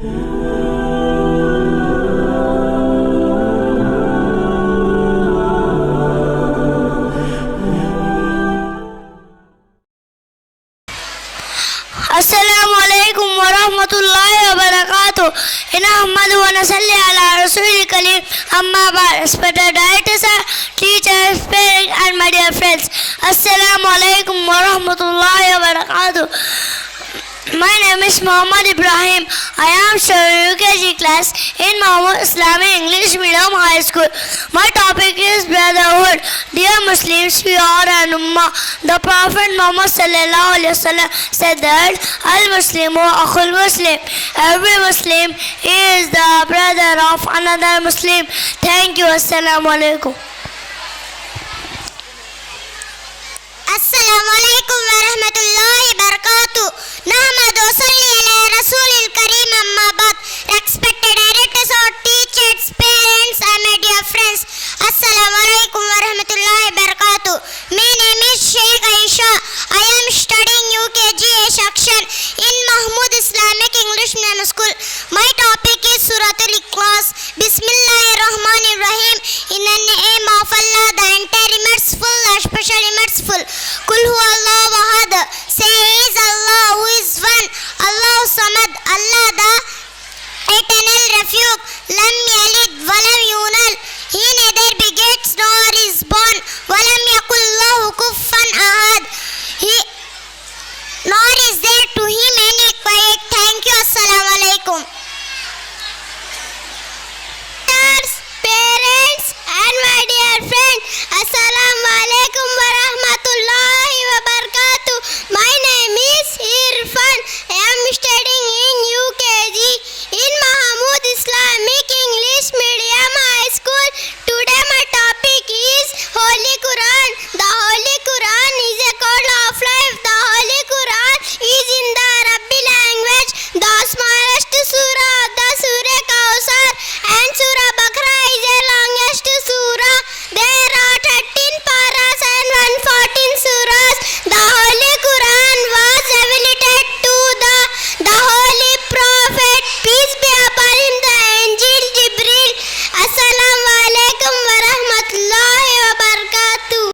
अस्सलामु अलैकुम व रहमतुल्लाहि व बरकातुहू। नहमदुहु व नसल्ली अला रसूलिल करीम। अम्मा बाद। Respected directors, teachers, parents and my dear friends, Assalamu alaikum wa rahmatullahi wa barakatuh. My name is Muhammad Ibrahim. I am studying UKG class in Mahmood Islamic English Medium High School. My topic is brotherhood. Dear Muslims, we are an ummah. The Prophet Muhammad sallallahu alaihi wasallam said that Al-Muslimu akhul Muslim. Every Muslim is the brother of another Muslim. Thank you. Assalamu alaikum. Assalamu alaikum wa rahmatullahi wa barakatuh. Nahmadu wa salli ala Rasulil Kareem amma ba'd. Respected directors, teachers, parents and my dear friends, Assalamu alaikum wa rahmatullahi wa barakatuh. My name is Sheikh Aisha. I am studying UKG section in Mahmood Islamic English Medium School. My topic is Surah Al-Ikhlas. Bismillahirrahmanirrahim. In the name of Allah, the entire merciful, especially merciful. Kul huwa Allahu ahad. Say is Allah who is one. Allahu samad. Allah the eternal refuge. Lam yalid wa lam yulad. He neither begets nor is born. Wa lam yakul lahu kufuwan ahad. Nor is there to him any equal. Thank you. Assalamu